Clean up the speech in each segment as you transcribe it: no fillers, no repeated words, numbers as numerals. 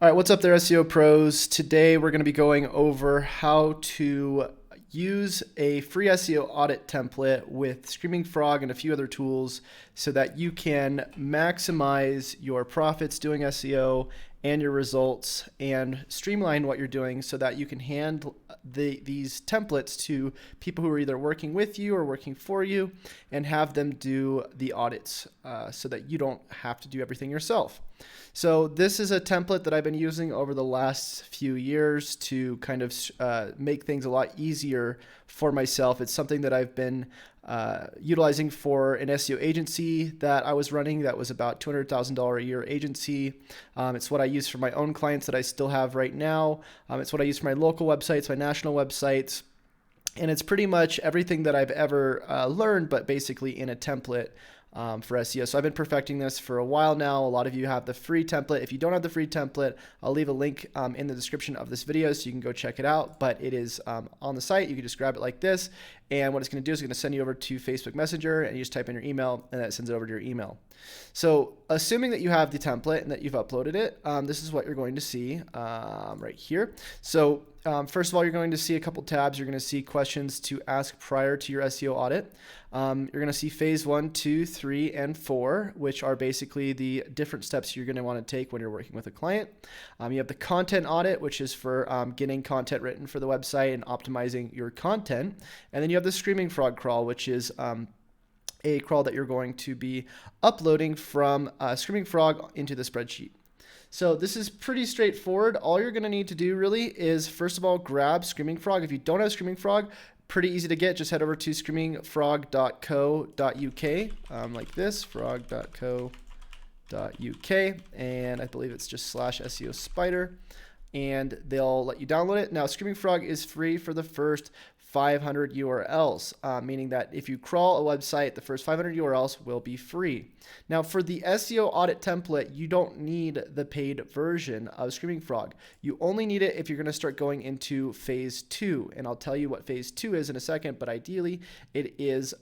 All right, what's up there, SEO pros? Today we're going to be going over how to use a free SEO audit template with Screaming Frog and a few other tools so that you can maximize your profits doing SEO and your results and streamline what you're doing so that you can hand these templates to people who are either working with you or working for you and have them do the audits so that you don't have to do everything yourself. So this is a template that I've been using over the last few years to kind of make things a lot easier for myself. It's something that I've been utilizing for an SEO agency that I was running that was about $200,000 a year agency. It's what I use for my own clients that I still have right now. It's what I use for my local websites, my national websites. And it's pretty much everything that I've ever learned, but basically in a template for SEO. So I've been perfecting this for a while now. A lot of you have the free template. If you don't have the free template, I'll leave a link in the description of this video so you can go check it out. But it is on the site. You can just grab it like this. And what it's going to do is it's going to send you over to Facebook Messenger, and you just type in your email, and that sends it over to your email. So assuming that you have the template and that you've uploaded it, this is what you're going to see right here. So first of all, you're going to see a couple tabs. You're going to see questions to ask prior to your SEO audit. You're going to see phase 1, 2, 3, and 4, which are basically the different steps you're going to want to take when you're working with a client. You have the content audit, which is for getting content written for the website and optimizing your content. And then you have the Screaming Frog crawl, which is a crawl that you're going to be uploading from Screaming Frog into the spreadsheet. So this is pretty straightforward. All you're going to need to do really is, first of all, grab Screaming Frog. If you don't have Screaming Frog, pretty easy to get. Just head over to screamingfrog.co.uk like this, frog.co.uk, and I believe it's just /SEO Spider, and they'll let you download it. Now, Screaming Frog is free for the first 500 URLs, meaning that if you crawl a website, the first 500 URLs will be free. Now, for the SEO audit template, you don't need the paid version of Screaming Frog. You only need it if you're going to start going into phase 2, and I'll tell you what phase 2 is in a second, but ideally it is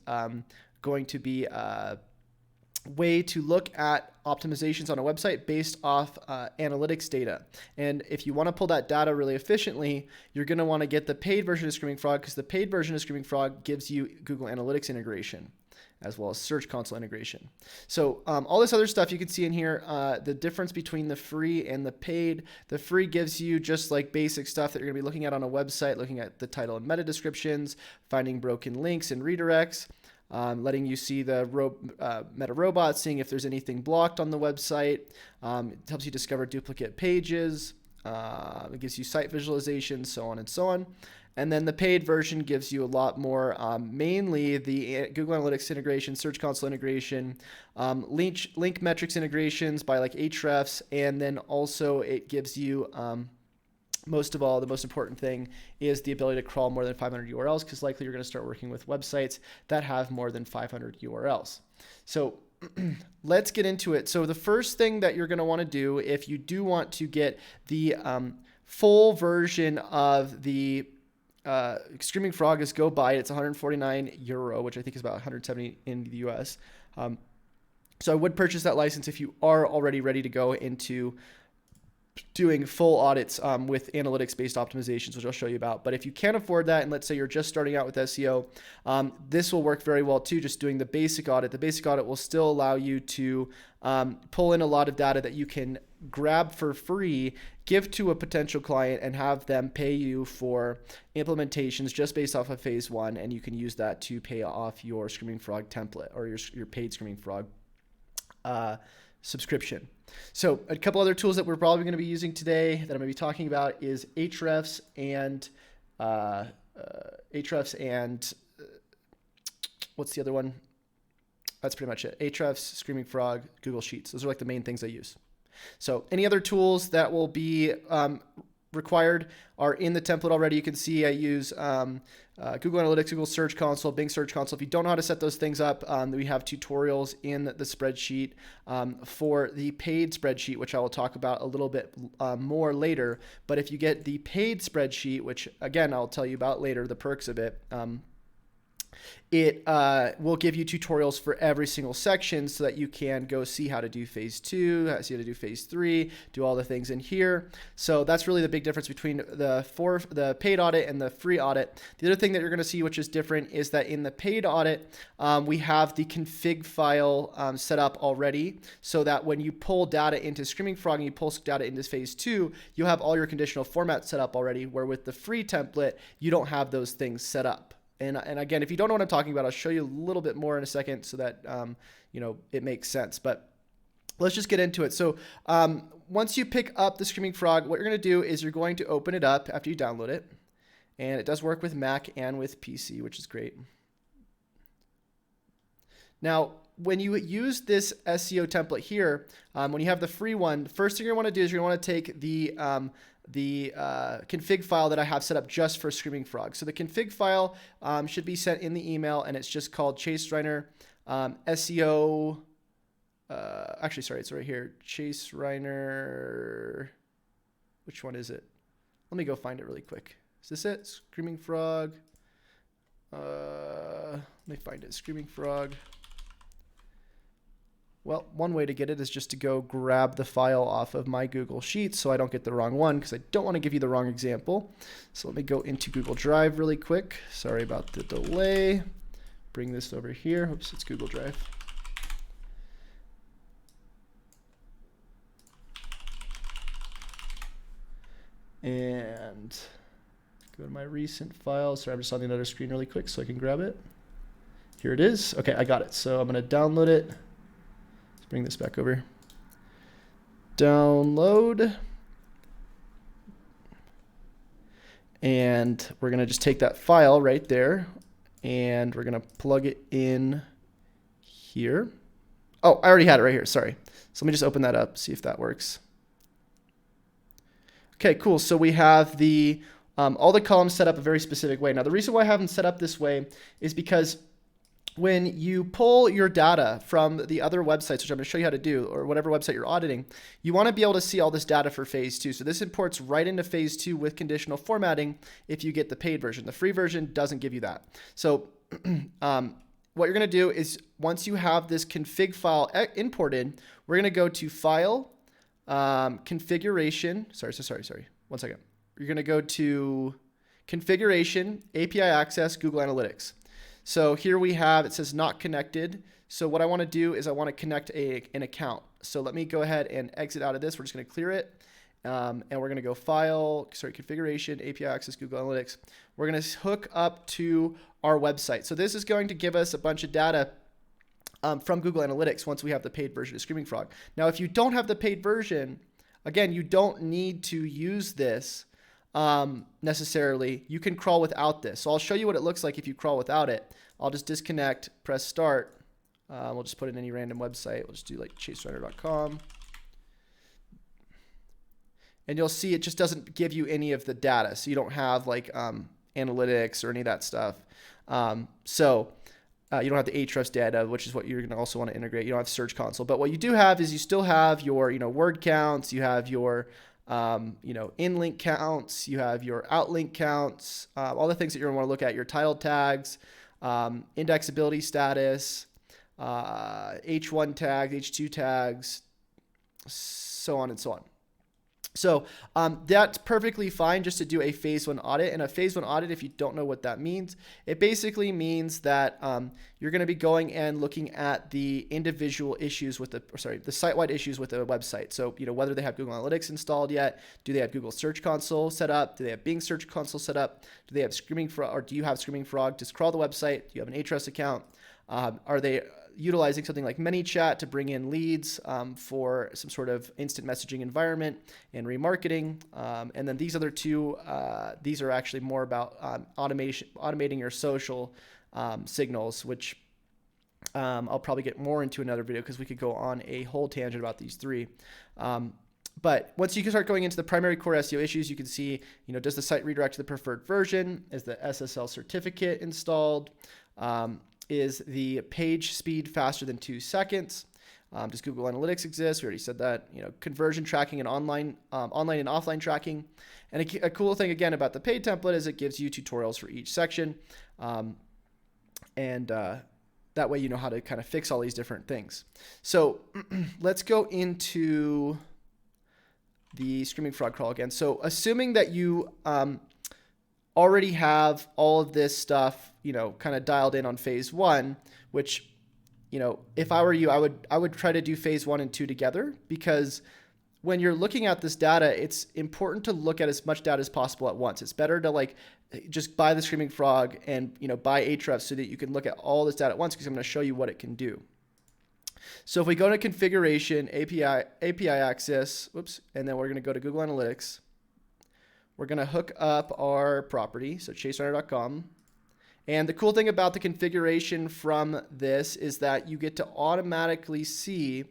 going to be way to look at optimizations on a website based off analytics data. And if you want to pull that data really efficiently, you're going to want to get the paid version of Screaming Frog, because the paid version of Screaming Frog gives you Google Analytics integration as well as Search Console integration. So all this other stuff you can see in here, the difference between the free and the paid. The free gives you just like basic stuff that you're going to be looking at on a website, looking at the title and meta descriptions, finding broken links and redirects, letting you see the meta robot, seeing if there's anything blocked on the website. It helps you discover duplicate pages. It gives you site visualization, so on and so on. And then the paid version gives you a lot more, mainly the Google Analytics integration, Search Console integration, link metrics integrations by like Ahrefs, and then also it gives you most of all, the most important thing is the ability to crawl more than 500 URLs, because likely you're going to start working with websites that have more than 500 URLs. So let's get into it. So the first thing that you're going to want to do, if you do want to get the full version of the Screaming Frog, is go buy it. It's 149 euro, which I think is about 170 in the US. So I would purchase that license if you are already ready to go into doing full audits with analytics-based optimizations, which I'll show you about. But if you can't afford that, and let's say you're just starting out with SEO, this will work very well too, just doing the basic audit. The basic audit will still allow you to pull in a lot of data that you can grab for free, give to a potential client, and have them pay you for implementations just based off of phase 1, and you can use that to pay off your Screaming Frog template or your paid Screaming Frog subscription. So a couple other tools that we're probably going to be using today that I'm going to be talking about is Ahrefs and what's the other one? That's pretty much it. Ahrefs, Screaming Frog, Google Sheets. Those are like the main things I use. So any other tools that will be required are in the template already. You can see I use Google Analytics, Google Search Console, Bing Search Console. If you don't know how to set those things up, we have tutorials in the spreadsheet for the paid spreadsheet, which I will talk about a little bit more later. But if you get the paid spreadsheet, which again I'll tell you about later, the perks of it, it will give you tutorials for every single section so that you can go see how to do phase 2, see how to do phase 3, do all the things in here. So that's really the big difference between the paid audit and the free audit. The other thing that you're going to see which is different is that in the paid audit, we have the config file set up already so that when you pull data into Screaming Frog and you pull data into phase 2, you'll have all your conditional formats set up already, where with the free template, you don't have those things set up. And again, if you don't know what I'm talking about, I'll show you a little bit more in a second so that it makes sense. But let's just get into it. So once you pick up the Screaming Frog, what you're going to do is you're going to open it up after you download it. And it does work with Mac and with PC, which is great. Now, when you use this SEO template here, when you have the free one, the first thing you want to do is you want to take the config file that I have set up just for Screaming Frog. So the config file should be sent in the email, and it's just called Chase Reiner SEO. Actually, sorry, it's right here. Chase Reiner. Which one is it? Let me go find it really quick. Is this it? Screaming Frog. Let me find it. Screaming Frog. Well, one way to get it is just to go grab the file off of my Google Sheets so I don't get the wrong one, because I don't want to give you the wrong example. So let me go into Google Drive really quick. Sorry about the delay. Bring this over here. Oops, it's Google Drive. And go to my recent files. Sorry, I'm just on the other screen really quick so I can grab it. Here it is. Okay, I got it. So I'm going to download it. Bring this back over. Download. And we're going to just take that file right there and we're going to plug it in here. Oh, I already had it right here. Sorry. So let me just open that up, see if that works. Okay, cool. So we have the all the columns set up a very specific way. Now, the reason why I have them set up this way is because when you pull your data from the other websites, which I'm going to show you how to do, or whatever website you're auditing, you want to be able to see all this data for phase 2. So this imports right into phase 2 with conditional formatting if you get the paid version. The free version doesn't give you that. So what you're going to do is once you have this config file imported, we're going to go to File, Configuration. Sorry. One second. You're going to go to Configuration, API Access, Google Analytics. So here we have, it says not connected. So what I want to do is I want to connect an account. So let me go ahead and exit out of this. We're just going to clear it. And we're going to go Configuration, API Access, Google Analytics. We're going to hook up to our website. So this is going to give us a bunch of data from Google Analytics once we have the paid version of Screaming Frog. Now, if you don't have the paid version, again, you don't need to use this necessarily. You can crawl without this. So I'll show you what it looks like if you crawl without it. I'll just disconnect, press start. We'll just put in any random website. We'll just do like chasereiner.com. And you'll see it just doesn't give you any of the data. So you don't have like analytics or any of that stuff. You don't have the Ahrefs data, which is what you're going to also want to integrate. You don't have Search Console. But what you do have is you still have your word counts. You have your in-link counts, you have your outlink counts, all the things that you're going to want to look at, your title tags, indexability status, H1 tags, H2 tags, so on and so on. So that's perfectly fine just to do a phase 1 audit. And a phase 1 audit, if you don't know what that means, it basically means that you're going to be going and looking at the individual issues with the site-wide issues with the website. So, whether they have Google Analytics installed yet, do they have Google Search Console set up? Do they have Bing Search Console set up? Do they have Screaming Frog, or do you have Screaming Frog to crawl the website? Do you have an Ahrefs account? Are they utilizing something like ManyChat to bring in leads for some sort of instant messaging environment and remarketing? And then these other two, these are actually more about automating your social signals, which I'll probably get more into another video because we could go on a whole tangent about these three. But once you can start going into the primary core SEO issues, you can see, does the site redirect to the preferred version? Is the SSL certificate installed? Is the page speed faster than 2 seconds? Does Google Analytics exist? We already said that. Conversion tracking and online and offline tracking. And a cool thing again about the paid template is it gives you tutorials for each section. and that way you know how to kind of fix all these different things. So let's go into the Screaming Frog crawl again. So assuming that you already have all of this stuff, kind of dialed in on phase 1, which, if I were you, I would try to do phase 1 and 2 together, because when you're looking at this data, it's important to look at as much data as possible at once. It's better to just buy the Screaming Frog and buy Ahrefs so that you can look at all this data at once, because I'm going to show you what it can do. So if we go to configuration, API access, and then we're going to go to Google Analytics. We're going to hook up our property, so chaseRunner.com. And the cool thing about the configuration from this is that you get to automatically see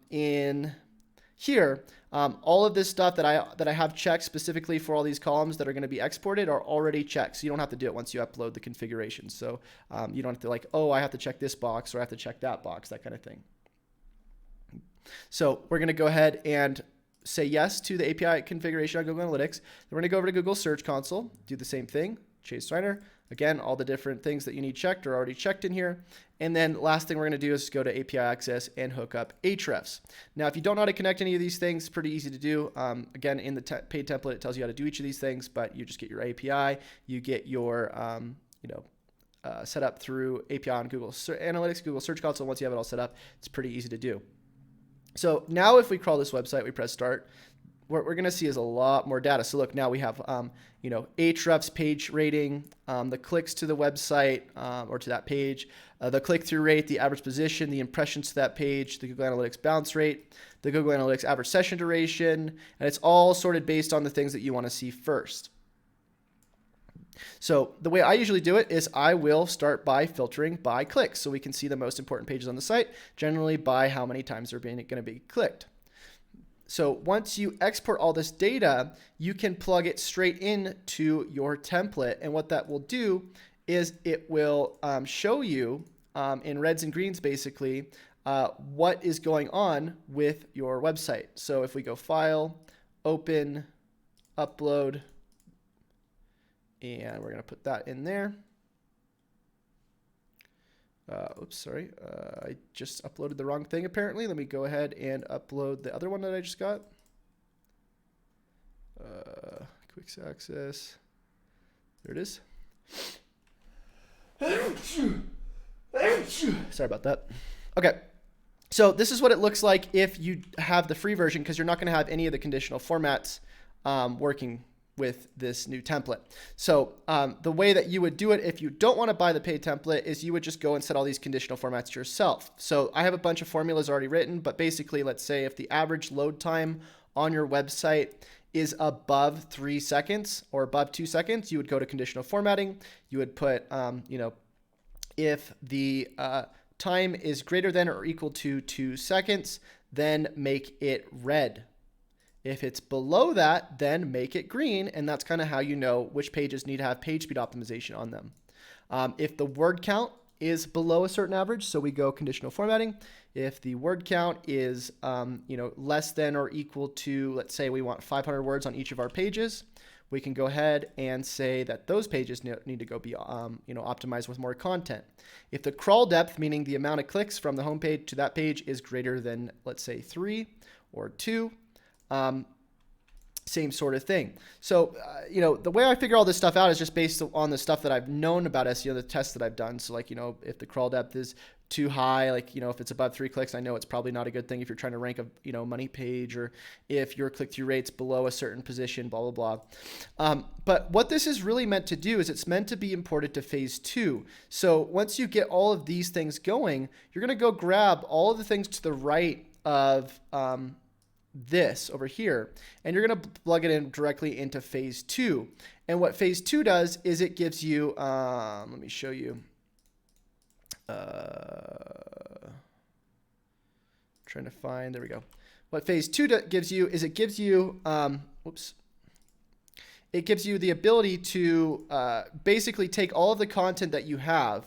in here, all of this stuff that I have checked specifically for all these columns that are going to be exported are already checked. So you don't have to do it once you upload the configuration. So you don't have to I have to check this box or I have to check that box, that kind of thing. So we're going to go ahead and say yes to the API configuration on Google Analytics. Then we're going to go over to Google Search Console, do the same thing, Chase Reiner. Again, all the different things that you need checked are already checked in here. And then last thing we're going to do is go to API access and hook up Ahrefs. Now, if you don't know how to connect any of these things, it's pretty easy to do. Again, in the paid template, it tells you how to do each of these things, but you just get your API, you get your set up through API on Google Analytics, Google Search Console. Once you have it all set up, it's pretty easy to do. So now if we crawl this website, we press start, what we're going to see is a lot more data. So look, now we have, Ahrefs page rating, the clicks to the website or to that page, the click-through rate, the average position, the impressions to that page, the Google Analytics bounce rate, the Google Analytics average session duration, and it's all sorted based on the things that you want to see first. So the way I usually do it is I will start by filtering by clicks, so we can see the most important pages on the site, generally by how many times they're going to be clicked. So once you export all this data, you can plug it straight into your template. And what that will do is it will show you in reds and greens, basically, what is going on with your website. So if we go File, Open, Upload, and we're going to put that in there. Oops, sorry. I just uploaded the wrong thing apparently. Let me go ahead and upload the other one that I just got. Quick access. There it is. Sorry about that. Okay. So this is what it looks like if you have the free version, because you're not going to have any of the conditional formats working with this new template. So the way that you would do it if you don't want to buy the paid template is you would just go and set all these conditional formats yourself. So I have a bunch of formulas already written, but basically, let's say if the average load time on your website is above 3 seconds or above 2 seconds, you would go to conditional formatting. You would put, if the time is greater than or equal to 2 seconds, then make it red. If it's below that, then make it green, and that's kind of how you know which pages need to have page speed optimization on them. If the word count is below a certain average, so we go conditional formatting. If the word count is less than or equal to, let's say we want 500 words on each of our pages, we can go ahead and say that those pages need to go be optimized with more content. If the crawl depth, meaning the amount of clicks from the home page to that page, is greater than, let's say, 3 or 2, same sort of thing. So, the way I figure all this stuff out is just based on the stuff that I've known about SEO, the tests that I've done. So if the crawl depth is too high, if it's above 3 clicks, I know it's probably not a good thing if you're trying to rank a money page, or if your click-through rate's below a certain position, blah, blah, blah. But what this is really meant to do is it's meant to be imported to phase 2. So once you get all of these things going, you're going to go grab all of the things to the right of, this over here, and you're going to plug it in directly into phase 2. And what phase 2 does is it gives you, let me show you, trying to find, there we go. What phase 2 gives you is it gives you, it gives you the ability to basically take all of the content that you have,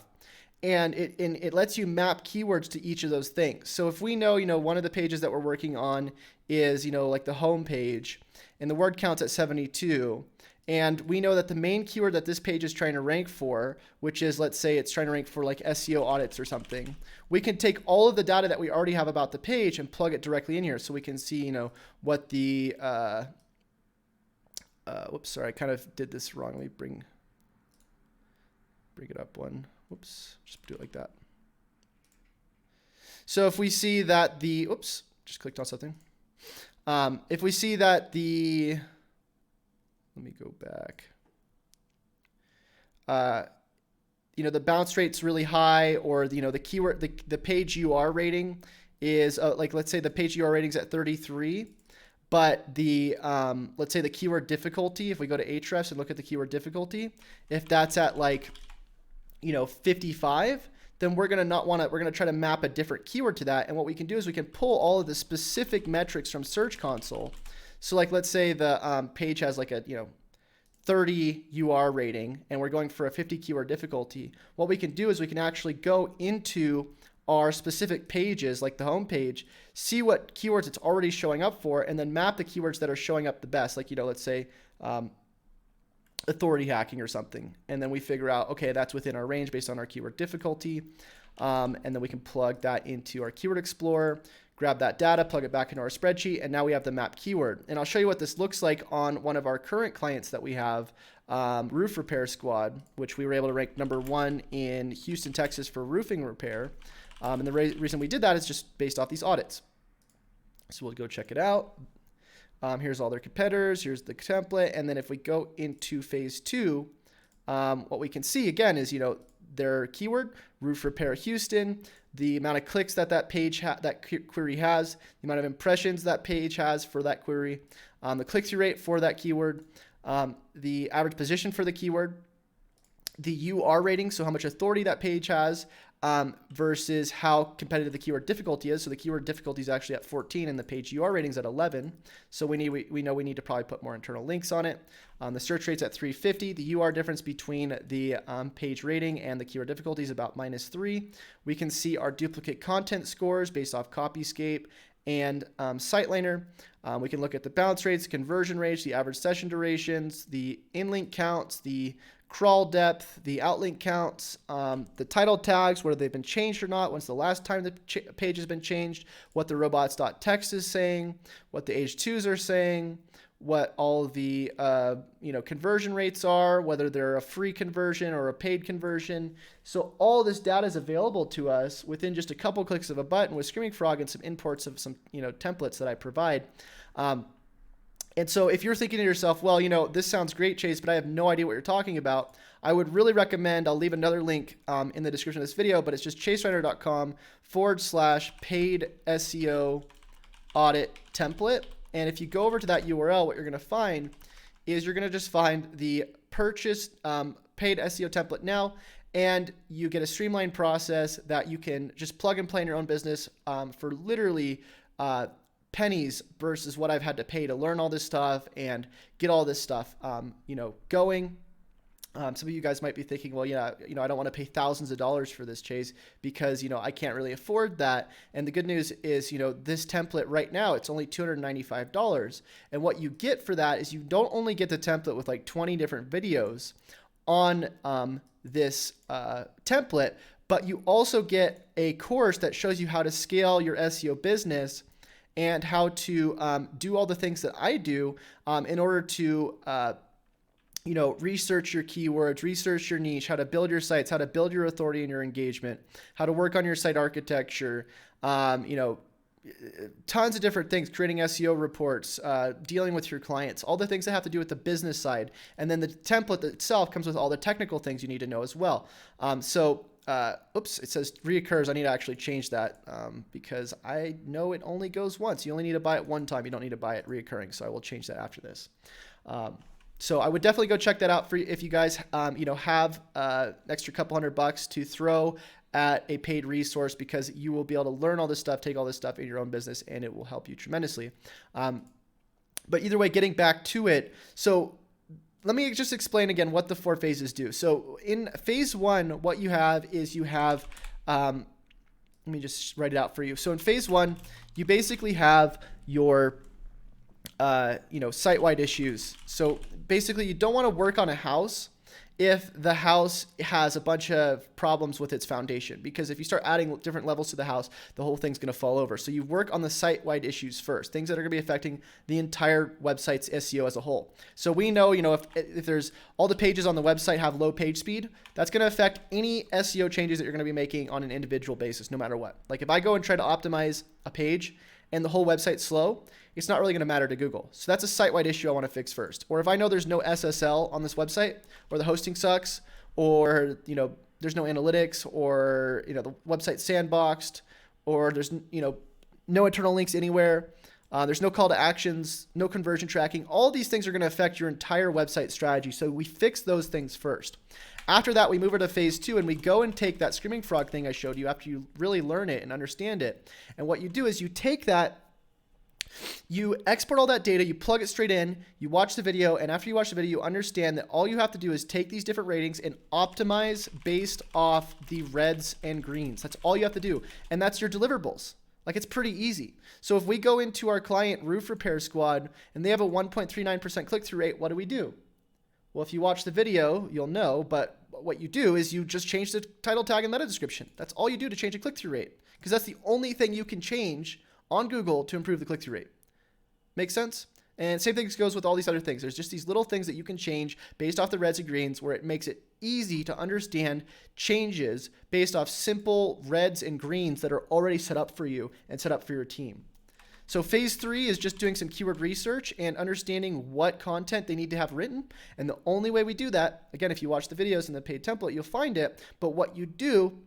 and it lets you map keywords to each of those things. So if we know, one of the pages that we're working on is, like the home page, and the word count's at 72, And we know that the main keyword that this page is trying to rank for, which is, let's say it's trying to rank for like SEO audits or something, we can take all of the data that we already have about the page and plug it directly in here. So we can see, you know, what the, whoops, sorry, I kind of did this wrongly. Bring it up one. Whoops, just do it like that. So if we see that the, oops, just clicked on something. If we see that the, let me go back. You know, the bounce rate's really high, or, you know, the keyword, the page UR rating is like, let's say the page UR rating's at 33, but the, let's say the keyword difficulty, if we go to Ahrefs and look at the keyword difficulty, if that's at like, you know, 55, then we're going to not want to, we're going to try to map a different keyword to that. And what we can do is we can pull all of the specific metrics from Search Console. So like, let's say the page has like a, you know, 30 UR rating, and we're going for a 50 keyword difficulty. What we can do is we can actually go into our specific pages, like the home page, see what keywords it's already showing up for, and then map the keywords that are showing up the best. Like, you know, let's say authority hacking or something. And then we figure out, okay, that's within our range based on our keyword difficulty. And then we can plug that into our Keyword Explorer, grab that data, plug it back into our spreadsheet, and now we have the map keyword. And I'll show you what this looks like on one of our current clients that we have, Roof Repair Squad, which we were able to rank #1 in Houston, Texas for roofing repair. And the reason we did that is just based off these audits. So we'll go check it out. Here's all their competitors, here's the template, and then if we go into phase 2, what we can see again is, you know, their keyword, roof repair Houston, the amount of clicks that that page that query has, the amount of impressions that page has for that query, the click-through rate for that keyword, the average position for the keyword, the UR rating, so how much authority that page has, versus how competitive the keyword difficulty is. So the keyword difficulty is actually at 14 and the page UR rating is at 11. So we know we need to probably put more internal links on it. The search rate's at 350. The UR difference between the page rating and the keyword difficulty is about -3. We can see our duplicate content scores based off Copyscape and SiteLiner. We can look at the bounce rates, conversion rates, the average session durations, the in-link counts, the crawl depth, the outlink counts, the title tags, whether they've been changed or not, when's the last time the page has been changed, what the robots.txt is saying, what the H2s are saying, what all the you know, conversion rates are, whether they're a free conversion or a paid conversion. So all this data is available to us within just a couple clicks of a button with Screaming Frog and some imports of some, you know, templates that I provide. And so if you're thinking to yourself, well, you know, this sounds great, Chase, but I have no idea what you're talking about, I would really recommend, I'll leave another link in the description of this video, but it's just chasereiner.com/paid SEO audit template. And if you go over to that URL, what you're going to find is you're going to just find the purchase paid SEO template now, and you get a streamlined process that you can just plug and play in your own business for literally pennies versus what I've had to pay to learn all this stuff and get all this stuff, you know, going. Some of you guys might be thinking, well, yeah, you know, I don't want to pay thousands of dollars for this, Chase, because, you know, I can't really afford that. And the good news is, you know, this template right now, it's only $295. And what you get for that is you don't only get the template with like 20 different videos on this template, but you also get a course that shows you how to scale your SEO business and how to do all the things that I do in order to, you know, research your keywords, research your niche, how to build your sites, how to build your authority and your engagement, how to work on your site architecture, you know, tons of different things, creating SEO reports, dealing with your clients, all the things that have to do with the business side. And then the template itself comes with all the technical things you need to know as well. Oops, it says reoccurs. I need to actually change that because I know it only goes once. You only need to buy it one time. You don't need to buy it reoccurring. So I will change that after this. So I would definitely go check that out for if you guys, you know, have an extra couple $100 to throw at a paid resource, because you will be able to learn all this stuff, take all this stuff in your own business, and it will help you tremendously. But either way, getting back to it. So let me just explain again what the 4 phases do. So in phase 1, what you have is you have, let me just write it out for you. So in phase 1, you basically have your site-wide issues. So basically, you don't want to work on a house if the house has a bunch of problems with its foundation, because if you start adding different levels to the house, the whole thing's going to fall over. So you work on the site-wide issues first, things that are going to be affecting the entire website's SEO as a whole. So we know, if there's all the pages on the website have low page speed, that's going to affect any SEO changes that you're going to be making on an individual basis, no matter what. Like if I go and try to optimize a page and the whole website's slow, it's not really going to matter to Google. So that's a site-wide issue I want to fix first. Or if I know there's no SSL on this website, or the hosting sucks, or there's no analytics, or the website's sandboxed, or there's no internal links anywhere, there's no call to actions, no conversion tracking. All these things are going to affect your entire website strategy. So we fix those things first. After that, we move over to phase 2, and we go and take that Screaming Frog thing I showed you after you really learn it and understand it. And what you do is you take that, you export all that data, you plug it straight in, you watch the video, and after you watch the video, you understand that all you have to do is take these different ratings and optimize based off the reds and greens. That's all you have to do. And that's your deliverables. Like, it's pretty easy. So if we go into our client roof repair squad and they have a 1.39% click-through rate, what do? Well, if you watch the video, you'll know, but what you do is you just change the title tag and meta description. That's all you do to change a click-through rate, because that's the only thing you can change on Google to improve the click-through rate. Make sense? And same thing goes with all these other things. There's just these little things that you can change based off the reds and greens, where it makes it easy to understand changes based off simple reds and greens that are already set up for you and set up for your team. So phase 3 is just doing some keyword research and understanding what content they need to have written. And the only way we do that, again, if you watch the videos in the paid template, you'll find it. But what you do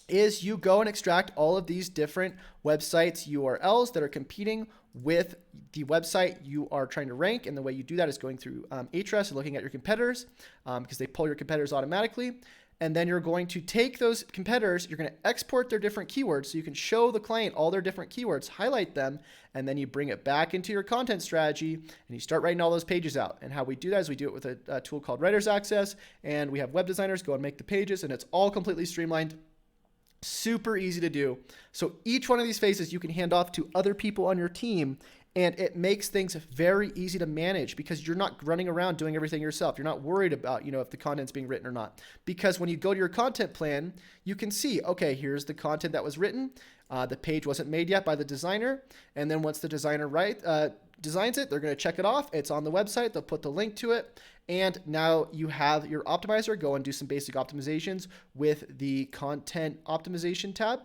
is you go and extract all of these different websites URLs that are competing with the website you are trying to rank. And the way you do that is going through Ahrefs and looking at your competitors, because they pull your competitors automatically. And then you're going to take those competitors, you're going to export their different keywords so you can show the client all their different keywords, highlight them, and then you bring it back into your content strategy and you start writing all those pages out. And how we do that is we do it with a tool called Writer's Access, and we have web designers go and make the pages, and it's all completely streamlined. Super easy to do. So each one of these phases you can hand off to other people on your team, and it makes things very easy to manage because you're not running around doing everything yourself. You're not worried about, if the content's being written or not. Because when you go to your content plan, you can see, okay, here's the content that was written. The page wasn't made yet by the designer. And then once the designer designs it, they're going to check it off. It's on the website. They'll put the link to it. And now you have your optimizer go and do some basic optimizations with the content optimization tab.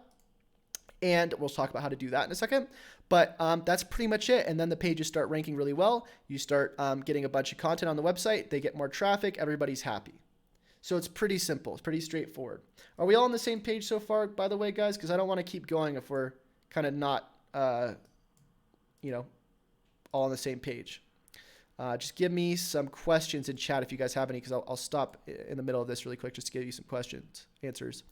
And we'll talk about how to do that in a second. But that's pretty much it. And then the pages start ranking really well. You start getting a bunch of content on the website. They get more traffic. Everybody's happy. So it's pretty simple. It's pretty straightforward. Are we all on the same page so far, by the way, guys? Because I don't want to keep going if we're kind of not, all on the same page. Just give me some questions in chat if you guys have any, because I'll stop in the middle of this really quick just to give you some answers.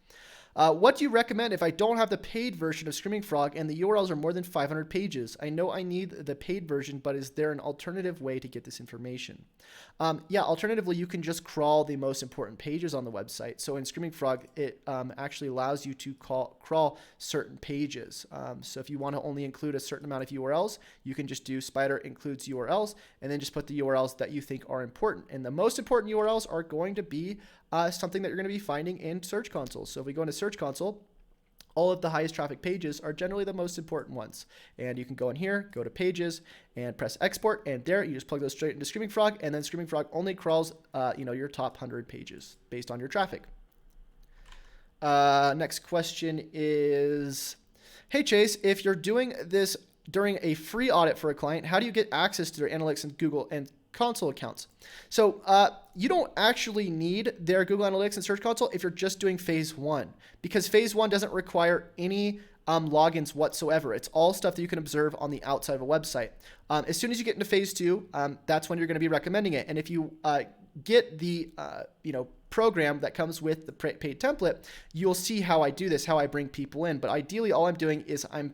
What do you recommend if I don't have the paid version of Screaming Frog and the URLs are more than 500 pages? I know I need the paid version, but is there an alternative way to get this information? Yeah, alternatively, you can just crawl the most important pages on the website. So in Screaming Frog, it actually allows you to crawl certain pages. So if you want to only include a certain amount of URLs, you can just do spider includes URLs and then just put the URLs that you think are important. And the most important URLs are going to be something that you're going to be finding in Search Console. So if we go into Search Console, all of the highest traffic pages are generally the most important ones. And you can go in here, go to pages, and press export. And there, you just plug those straight into Screaming Frog. And then Screaming Frog only crawls, your top 100 pages based on your traffic. Next question is, hey Chase, if you're doing this during a free audit for a client, how do you get access to their analytics and Google and Console accounts? So you don't actually need their Google Analytics and Search Console if you're just doing phase 1, because phase 1 doesn't require any logins whatsoever. It's all stuff that you can observe on the outside of a website. As soon as you get into phase 2, that's when you're going to be recommending it. And if you get the program that comes with the paid template, you'll see how I do this, how I bring people in. But ideally, all I'm doing is I'm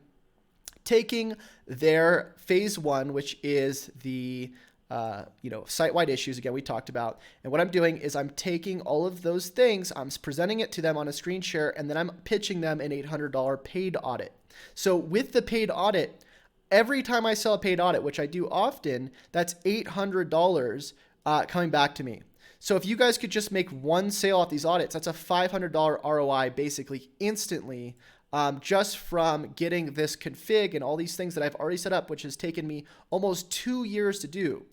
taking their phase 1, which is the site-wide issues, again, we talked about. And what I'm doing is I'm taking all of those things, I'm presenting it to them on a screen share, and then I'm pitching them an $800 paid audit. So with the paid audit, every time I sell a paid audit, which I do often, that's $800 coming back to me. So if you guys could just make one sale off these audits, that's a $500 ROI basically instantly, just from getting this config and all these things that I've already set up, which has taken me almost 2 years to do.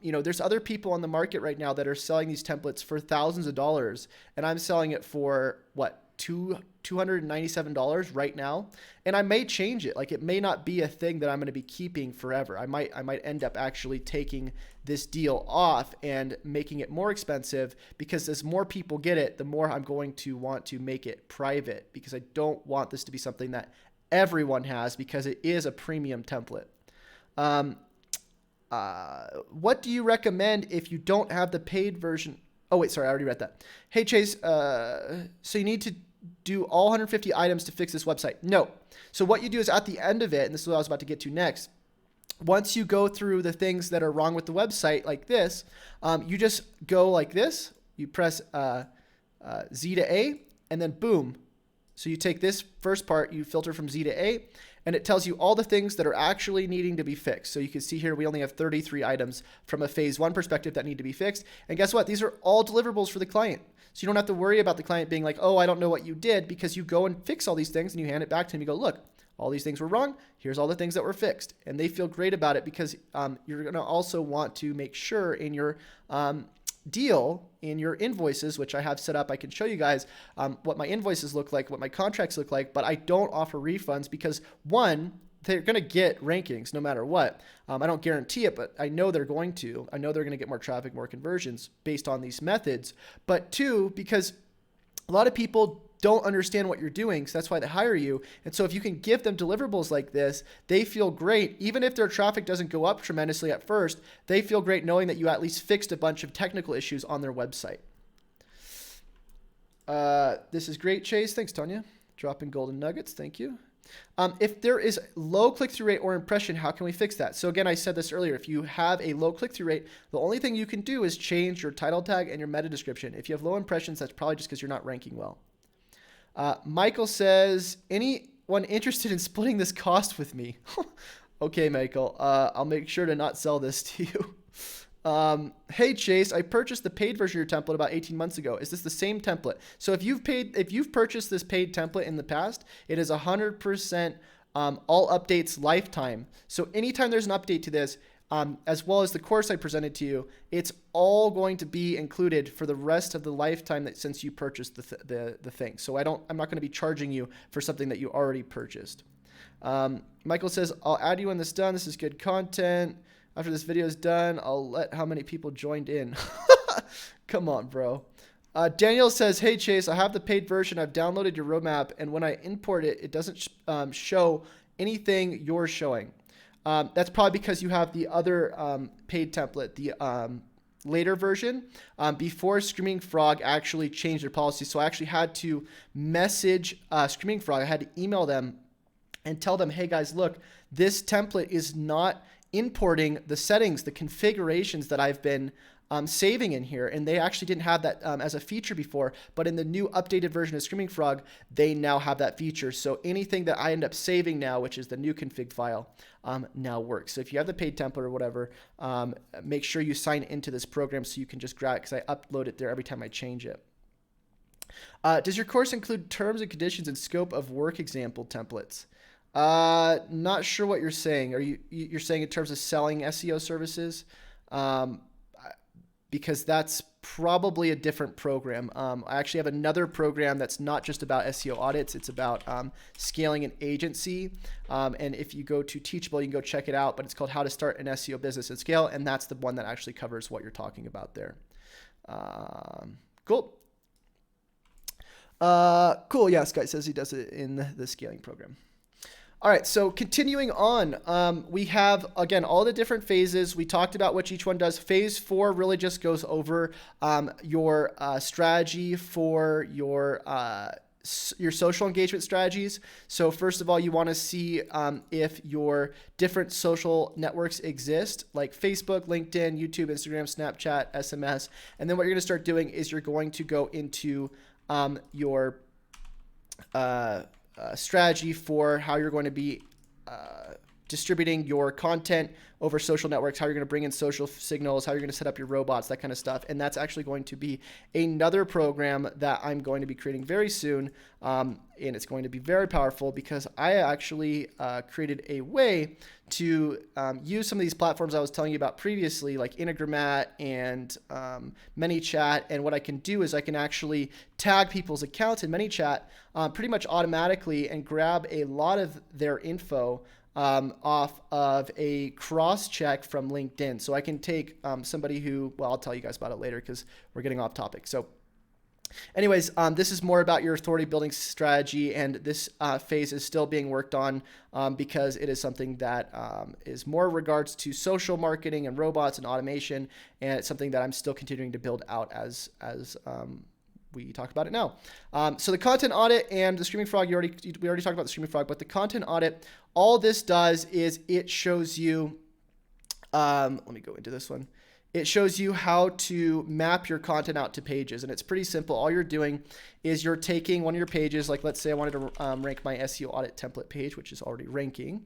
There's other people on the market right now that are selling these templates for thousands of dollars, and I'm selling it for what, $297 right now. And I may change it. Like, it may not be a thing that I'm going to be keeping forever. I might end up actually taking this deal off and making it more expensive, because as more people get it, the more I'm going to want to make it private, because I don't want this to be something that everyone has, because it is a premium template. What do you recommend if you don't have the paid version? Oh, wait, sorry, I already read that. Hey, Chase, so you need to do all 150 items to fix this website? No. So what you do is at the end of it, and this is what I was about to get to next, once you go through the things that are wrong with the website like this, you just go like this. You press Z to A, and then boom. So you take this first part, you filter from Z to A, and it tells you all the things that are actually needing to be fixed. So you can see here we only have 33 items from a phase 1 perspective that need to be fixed. And guess what? These are all deliverables for the client. So you don't have to worry about the client being like, oh, I don't know what you did, because you go and fix all these things and you hand it back to them. You go, look, all these things were wrong. Here's all the things that were fixed. And they feel great about it, because you're going to also want to make sure in your deal, in your invoices, which I have set up, I can show you guys what my invoices look like, what my contracts look like, but I don't offer refunds because, one, they're going to get rankings no matter what. I don't guarantee it, but I know they're going to. I know they're going to get more traffic, more conversions based on these methods. But two, because a lot of people don't understand what you're doing, so that's why they hire you. And so if you can give them deliverables like this, they feel great. Even if their traffic doesn't go up tremendously at first, they feel great knowing that you at least fixed a bunch of technical issues on their website. This is great, Chase. Thanks, Tanya. Dropping golden nuggets. Thank you. If there is low click-through rate or impression, how can we fix that? So again, I said this earlier. If you have a low click-through rate, the only thing you can do is change your title tag and your meta description. If you have low impressions, that's probably just because you're not ranking well. Michael says, anyone interested in splitting this cost with me? Okay, Michael, I'll make sure to not sell this to you. Hey, Chase, I purchased the paid version of your template about 18 months ago. Is this the same template? So if you've purchased this paid template in the past, it is 100% all updates lifetime. So anytime there's an update to this, as well as the course I presented to you, it's all going to be included for the rest of the lifetime that since you purchased the thing. So I'm not going to be charging you for something that you already purchased. Michael says, I'll add you when this is done. This is good content. After this video is done, I'll let how many people joined in. Come on, bro. Daniel says, hey, Chase, I have the paid version. I've downloaded your roadmap, and when I import it, it doesn't show anything you're showing. That's probably because you have the other paid template, the later version, before Screaming Frog actually changed their policy. So I actually had to message Screaming Frog. I had to email them and tell them, hey, guys, look, this template is not importing the settings, the configurations that I've been saving in here. And they actually didn't have that as a feature before, but in the new updated version of Screaming Frog, they now have that feature. So anything that I end up saving now, which is the new config file, now works. So if you have the paid template or whatever, make sure you sign into this program so you can just grab it, because I upload it there every time I change it. Does your course include terms and conditions and scope of work example templates? Not sure what you're saying. You're saying in terms of selling SEO services? Because that's probably a different program. I actually have another program that's not just about SEO audits. It's about scaling an agency. And if you go to Teachable, you can go check it out, but it's called How to Start an SEO Business at Scale. And that's the one that actually covers what you're talking about there. Cool. Cool. Yeah, Sky says he does it in the scaling program. All right, so continuing on, we have, again, all the different phases. We talked about what each one does. Phase 4 really just goes over your strategy for your social engagement strategies. So first of all, you want to see if your different social networks exist, like Facebook, LinkedIn, YouTube, Instagram, Snapchat, SMS. And then what you're going to start doing is you're going to go into your strategy for how you're going to be distributing your content over social networks, how you're going to bring in social signals, how you're going to set up your robots, that kind of stuff. And that's actually going to be another program that I'm going to be creating very soon. And it's going to be very powerful because I actually created a way to use some of these platforms I was telling you about previously, like Instagram and ManyChat. And what I can do is I can actually tag people's accounts in ManyChat pretty much automatically and grab a lot of their info off of a cross check from LinkedIn. So I can take somebody who, well, I'll tell you guys about it later because we're getting off topic. So anyways, this is more about your authority building strategy, and this phase is still being worked on because it is something that is more regards to social marketing and robots and automation, and it's something that I'm still continuing to build out as we talk about it now. So the content audit and the Screaming Frog, we already talked about the Screaming Frog, but the content audit, all this does is it shows you, let me go into this one. It shows you how to map your content out to pages, and it's pretty simple. All you're doing is you're taking one of your pages, like let's say I wanted to rank my SEO Audit Template page, which is already ranking.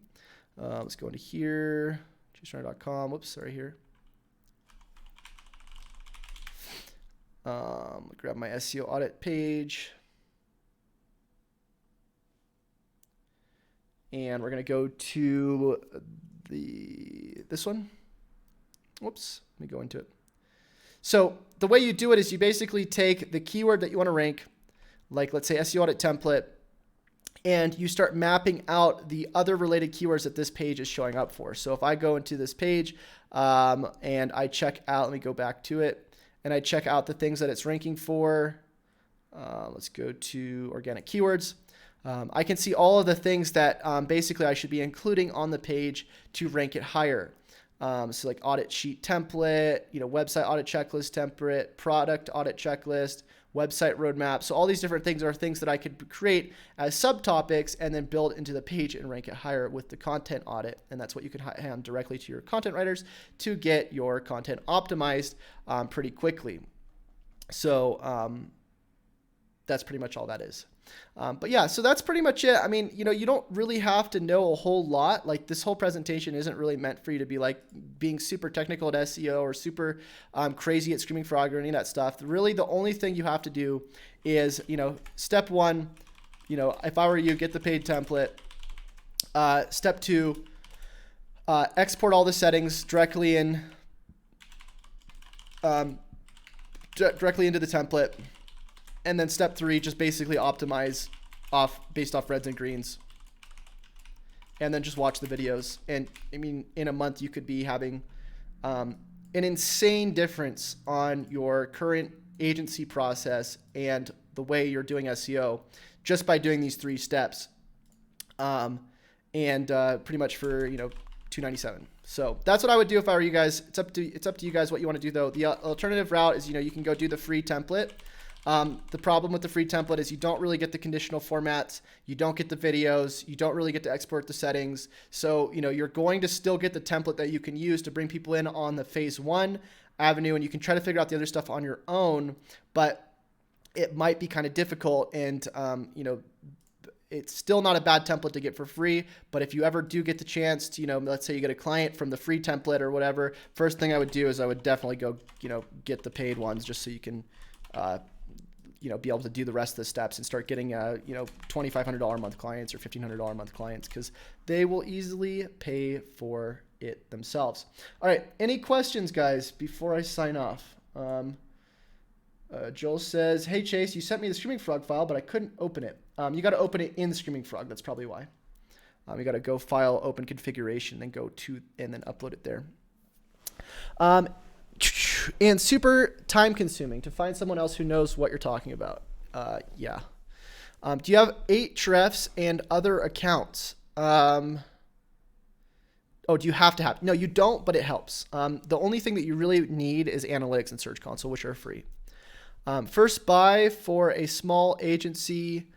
Let's go into here, chaserunner.com. Whoops, sorry here. Grab my SEO audit page, and we're going to go to this one. Whoops, let me go into it. So the way you do it is you basically take the keyword that you want to rank, like let's say SEO audit template, and you start mapping out the other related keywords that this page is showing up for. So if I go into this page and I check out, let me go back to it, and I check out the things that it's ranking for. Let's go to organic keywords. I can see all of the things that basically I should be including on the page to rank it higher. So like audit sheet template, website audit checklist template, product audit checklist, website roadmap. So all these different things are things that I could create as subtopics and then build into the page and rank it higher with the content audit. And that's what you can hand directly to your content writers to get your content optimized pretty quickly. So that's pretty much all that is. But yeah, so that's pretty much it. I mean, you don't really have to know a whole lot. Like this whole presentation isn't really meant for you to be like being super technical at SEO or super crazy at Screaming Frog or any of that stuff. Really, the only thing you have to do is, step one, if I were you, get the paid template. Step two, export all the settings directly into the template. And then step three, just basically optimize based off reds and greens. And then just watch the videos. And I mean, in a month, you could be having an insane difference on your current agency process and the way you're doing SEO just by doing these 3 steps. Pretty much for, $297. So that's what I would do if I were you guys. It's up to you guys what you want to do though. The alternative route is, you can go do the free template. The problem with the free template is you don't really get the conditional formats, you don't get the videos, you don't really get to export the settings. So, you're going to still get the template that you can use to bring people in on the phase 1 avenue, and you can try to figure out the other stuff on your own, but it might be kind of difficult. And, it's still not a bad template to get for free, but if you ever do get the chance to, let's say you get a client from the free template or whatever, first thing I would do is I would definitely go, get the paid ones just so you can, be able to do the rest of the steps and start getting, $2,500 a month clients or $1,500 a month clients, because they will easily pay for it themselves. All right. Any questions, guys, before I sign off? Joel says, hey, Chase, you sent me the Screaming Frog file, but I couldn't open it. You got to open it in the Screaming Frog. That's probably why. You got to go file, open configuration, then go to, and then upload it there. And super time consuming to find someone else who knows what you're talking about. Yeah. Do you have 8 and other accounts? Oh, do you have to have? No, you don't, but it helps. The only thing that you really need is analytics and Search Console, which are free. First buy for a small agency.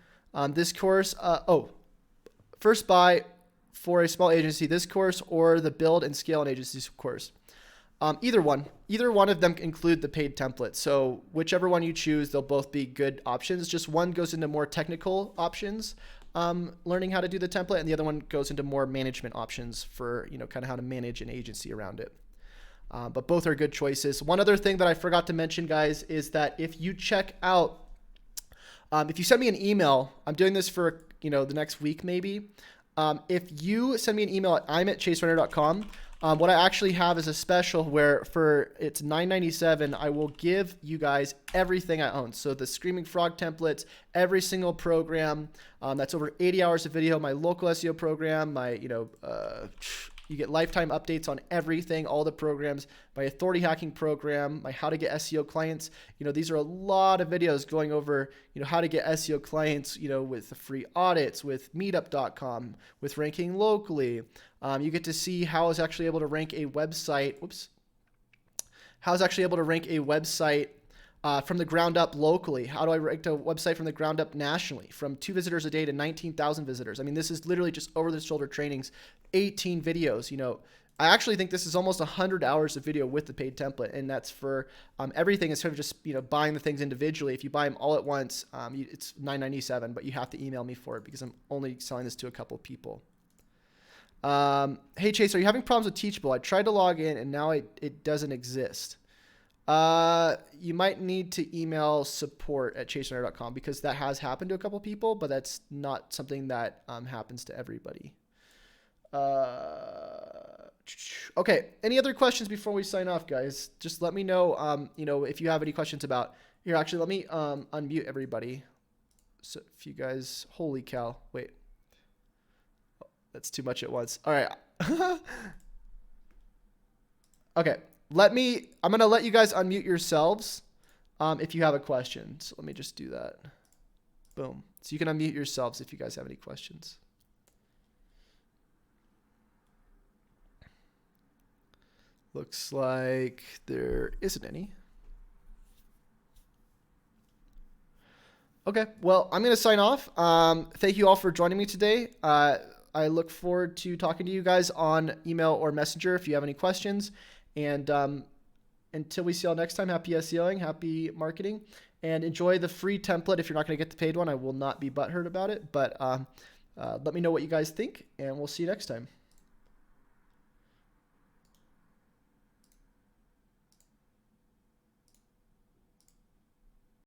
This course. First buy for a small agency, this course, or the Build and Scale an Agency course. Either one of them include the paid template. So whichever one you choose, they'll both be good options. Just one goes into more technical options. learning how to do the template, and the other one goes into more management options for, kind of how to manage an agency around it. But both are good choices. One other thing that I forgot to mention, guys, is that if you check out, if you send me an email, I'm doing this for, the next week maybe. If you send me an email at im@chaserunner.com, what I actually have is a special where it's $9.97, I will give you guys everything I own. So the Screaming Frog templates, every single program, that's over 80 hours of video, my local SEO program, my, you get lifetime updates on everything, all the programs, my authority hacking program, my how to get SEO clients. These are a lot of videos going over, how to get SEO clients, with the free audits, with meetup.com, with ranking locally. You get to see how I was actually able to rank a website. How I was actually able to rank a website from the ground up locally. How do I rank a website from the ground up nationally? From 2 visitors a day to 19,000 visitors. I mean, this is literally just over the shoulder trainings, 18 videos. I actually think this is almost 100 hours of video with the paid template, and that's for everything is sort of just buying the things individually. If you buy them all at once, it's $9.97, but you have to email me for it because I'm only selling this to a couple people. Hey Chase, are you having problems with Teachable? I tried to log in and now it doesn't exist. You might need to email support@chaserunner.com because that has happened to a couple people, but that's not something that happens to everybody. Okay. Any other questions before we sign off, guys? Just let me know, if you have any questions about here. Actually, let me unmute everybody. So if you guys, holy cow, wait, that's too much at once. All right. Okay. I'm going to let you guys unmute yourselves if you have a question. So let me just do that. Boom. So you can unmute yourselves if you guys have any questions. Looks like there isn't any. Okay. Well, I'm going to sign off. Thank you all for joining me today. I look forward to talking to you guys on email or messenger if you have any questions. And until we see y'all next time, happy SEOing, happy marketing, and enjoy the free template. If you're not going to get the paid one, I will not be butthurt about it. But let me know what you guys think, and we'll see you next time.